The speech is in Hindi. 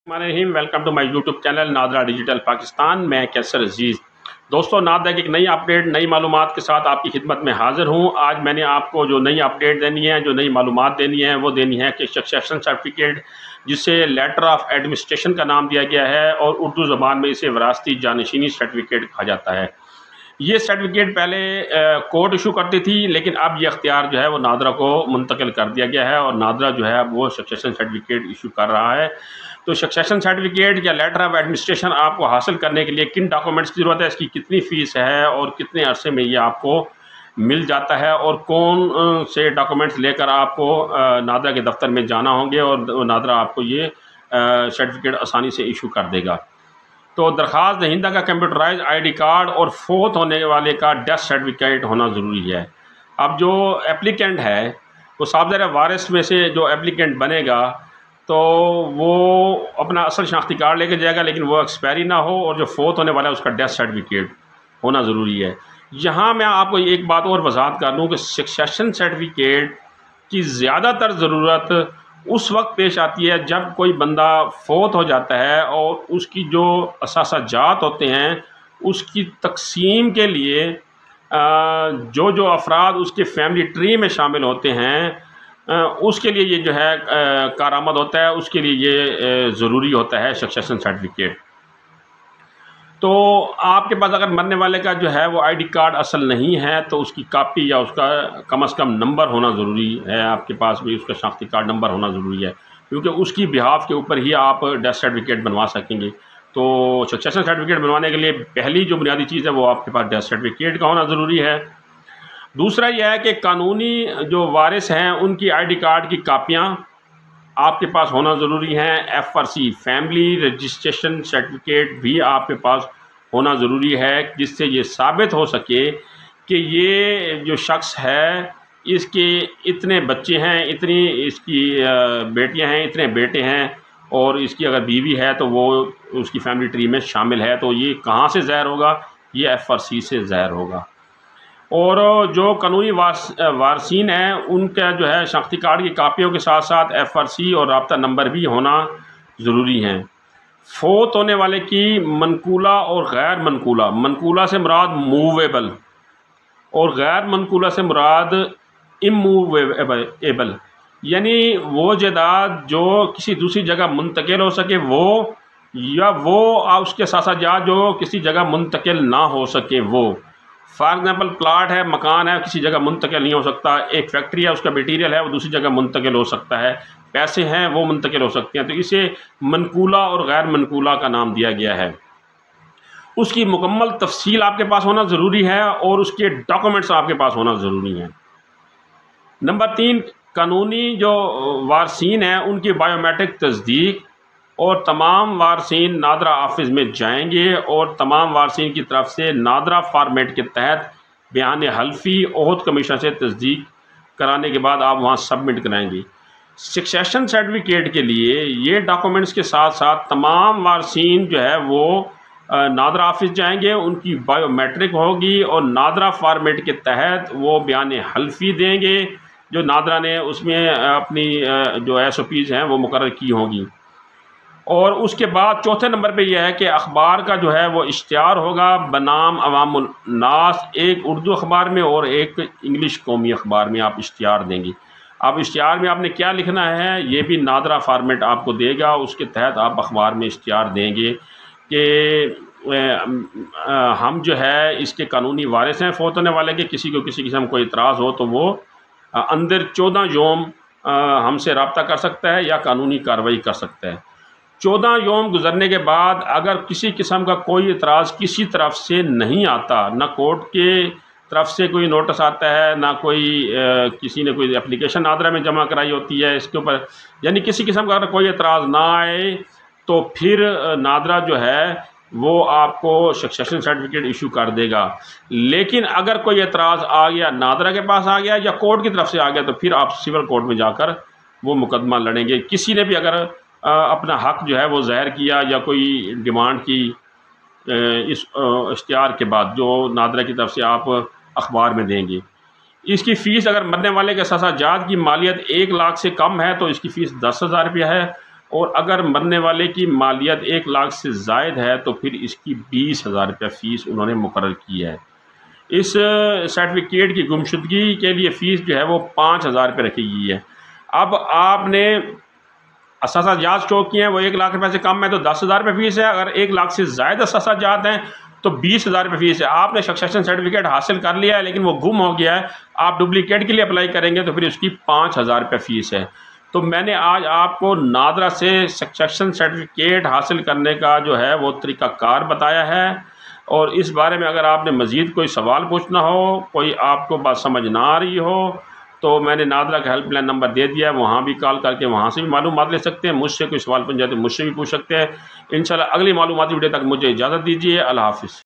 Rahim welcome to my YouTube channel NADRA digital Pakistan. मैं कैसर अजीज़। दोस्तों, नादरा की एक नई अपडेट नई मालूमात के साथ आपकी खिदमत में हाज़िर हूँ। आज मैंने आपको जो नई अपडेट देनी है, जो नई मालूमात देनी है, वो देनी है कि सक्सेशन सर्टिफिकेट, जिसे लेटर ऑफ एडमिनिस्ट्रेशन का नाम दिया गया है और उर्दू ज़बान में इसे विरासती जानशीनी सर्टिफिकेट कहा जाता है। ये सर्टिफिकेट पहले कोर्ट इशू करती थी, लेकिन अब ये अख्तियार जो है वो नादरा को मुंतकिल कर दिया गया है और नादरा जो है वो सक्सेशन सर्टिफिकेट इशू कर रहा है। तो सक्सेशन सर्टिफिकेट या लेटर ऑफ एडमिनिस्ट्रेशन आपको हासिल करने के लिए किन डॉक्यूमेंट्स की ज़रूरत है, इसकी कितनी फ़ीस है और कितने अरसे में ये आपको मिल जाता है, और कौन से डॉक्यूमेंट्स लेकर आपको नादरा के दफ्तर में जाना होंगे और नादरा आपको ये सर्टिफिकेट आसानी से इशू कर देगा। तो दरख्वास्त दहिंदा का कंप्यूटराइज आईडी कार्ड और फोत होने वाले का डेथ सर्टिफिकेट होना ज़रूरी है। अब जो एप्लीकेंट है वो साहबज़ादा वारिस में से जो एप्लीकेंट बनेगा तो वो अपना असल शनाख्ती कार्ड लेके जाएगा, लेकिन वो एक्सपायरी ना हो, और जो फोत होने वाला है उसका डेथ सर्टिफिकेट होना ज़रूरी है। यहाँ मैं आपको एक बात और वजाहत कर दूँ कि सक्सेशन सर्टिफिकेट की ज़्यादातर ज़रूरत उस वक्त पेश आती है जब कोई बंदा फोत हो जाता है और उसकी जो असासाजात होते हैं उसकी तकसीम के लिए जो जो अफराद उसके फैमिली ट्री में शामिल होते हैं उसके लिए ये जो है कारामद होता है, उसके लिए ये ज़रूरी होता है सक्सेशन सर्टिफिकेट। तो आपके पास अगर मरने वाले का जो है वो आईडी कार्ड असल नहीं है तो उसकी कापी या उसका कम से कम नंबर होना ज़रूरी है, आपके पास भी उसका शनाख्ती कार्ड नंबर होना ज़रूरी है, क्योंकि उसकी बिहाफ के ऊपर ही आप डेथ सर्टिफिकेट बनवा सकेंगे। तो सक्सेशन सर्टिफिकेट बनवाने के लिए पहली जो बुनियादी चीज़ है वो आपके पास डेथ सर्टिफिकेट का होना ज़रूरी है। दूसरा यह है कि कानूनी जो वारिस हैं उनकी आईडी कार्ड की कापियाँ आपके पास होना ज़रूरी है। FRC फैमिली रजिस्ट्रेशन सर्टिफिकेट भी आपके पास होना ज़रूरी है, जिससे ये साबित हो सके कि ये जो शख्स है इसके इतने बच्चे हैं, इतनी इसकी बेटियां हैं, इतने बेटे हैं, और इसकी अगर बीवी है तो वो उसकी फैमिली ट्री में शामिल है। तो ये कहाँ से ज़ाहिर होगा? ये FRC से ज़ाहिर होगा। और जो कानूनी वारसीन हैं उनका जो है शनाख्ती कार्ड की कापियों के साथ साथ FRC और राब्ता नंबर भी होना ज़रूरी हैं। फोत होने वाले की मनकूला और गैर मनकूला, मनकूला से मुराद मूवेबल और गैर मनकूला से मुराद इमूवेबल, यानी वो जायदाद जो किसी दूसरी जगह मुंतकिल हो सके वो, या वो उसके सासाजात जो किसी जगह मुंतकिल ना हो सके वो। फॉर एग्ज़ाम्पल प्लाट है, मकान है, किसी जगह मुंतकिल नहीं हो सकता। एक फैक्ट्री है, उसका मटीरियल है, वो दूसरी जगह मुंतकिल हो सकता है। पैसे हैं, वो मुंतकिल हो सकते हैं। तो इसे मनकूला और गैर मनकूला का नाम दिया गया है। उसकी मुकम्मल तफसील आपके पास होना ज़रूरी है और उसके डॉक्यूमेंट्स आपके पास होना ज़रूरी हैं। नंबर 3, कानूनी जो वारसीन हैं उनकी बायोमेट्रिक तस्दीक, और तमाम वारसीन नादरा ऑफिस में जाएंगे और तमाम वारसीन की तरफ से नादरा फॉर्मेट के तहत बयान हल्फी ओहद कमीशन से तस्दीक कराने के बाद आप वहाँ सबमिट कराएंगे। सक्सेशन सर्टिफिकेट के लिए ये डॉक्यूमेंट्स के साथ साथ तमाम वारसीन जो है वो नादरा ऑफिस जाएंगे, उनकी बायोमेट्रिक होगी और नादरा फॉर्मेट के तहत वो बयान हल्फी देंगे जो नादरा ने उसमें अपनी जो SOPs हैं वो मुकर्रर की होंगी। और उसके बाद चौथे नंबर पे यह है कि अखबार का जो है वो इश्तिहार होगा बनाम अवामुल नास, एक उर्दू अखबार में और एक इंग्लिश कौमी अखबार में आप इश्तिहार देंगे। अब इश्तिहार में आपने क्या लिखना है ये भी नादरा फॉर्मेट आपको देगा, उसके तहत आप अखबार में इश्तिहार देंगे कि हम जो है इसके कानूनी वारिस हैं फोत होने वाले के, किसी को किसी किस्म कोई इतराज़ हो तो वो अंदर 14 यौम हमसे रब्ता कर सकता है या कानूनी कार्रवाई कर सकता है। 14 यौम गुजरने के बाद अगर किसी किस्म का कोई इतराज़ किसी तरफ से नहीं आता, ना कोर्ट के तरफ से कोई नोटिस आता है, ना कोई किसी ने कोई एप्लीकेशन नादरा में जमा कराई होती है इसके ऊपर, यानी किसी किस्म का अगर कोई इतराज़ ना आए तो फिर नादरा जो है वो आपको सक्सेशन सर्टिफिकेट इशू कर देगा। लेकिन अगर कोई एतराज़ आ गया, नादरा के पास आ गया या कोर्ट की तरफ से आ गया, तो फिर आप सिविल कोर्ट में जाकर वो मुकदमा लड़ेंगे। किसी ने भी अगर अपना हक़ जो है वो ज़ाहिर किया या कोई डिमांड की इस इश्तिहार के बाद जो नादरा की तरफ से आप अखबार में देंगे, इसकी फ़ीस अगर मरने वाले के सासाजात की मालियत 1 लाख से कम है तो इसकी फ़ीस 10,000 रुपया है, और अगर मरने वाले की मालियत 1 लाख से ज़ायद है तो फिर इसकी 20,000 रुपये फ़ीस उन्होंने मुकर्रर की है। इस सर्टिफिकेट की गुमशुदगी के लिए फ़ीस जो है वो 5,000 रुपये रखी गई है। अब आपने असासा जात शो किए हैं, वो 1 लाख रुपये से कम है तो 10,000 रुपये फ़ीस है। अगर 1 लाख से ज़ायद असासा जात हैं तो 20,000 रुपये फ़ीस है। आपने सक्सेशन सर्टिफिकेट हासिल कर लिया है लेकिन वो गुम हो गया है, आप डुप्लीकेट के लिए अप्लाई करेंगे तो फिर उसकी 5,000 रुपये फ़ीस है। तो मैंने आज आपको नादरा से सक्सेशन सर्टिफिकेट हासिल करने का जो है वो तरीक़ाकार बताया है, और इस बारे में अगर आपने मज़ीद कोई सवाल पूछना हो, कोई आपको बात समझ ना आ रही हो, तो मैंने नादरा का हेल्पलाइन नंबर दे दिया है, वहाँ भी कॉल करके वहाँ से भी मालूमात ले सकते हैं। मुझसे कोई सवाल पूछ जाए तो मुझसे भी पूछ सकते हैं। इंशाल्लाह अगली मालूमाती वीडियो तक मुझे इजाज़त दीजिए। अल्लाह हाफ़िज़।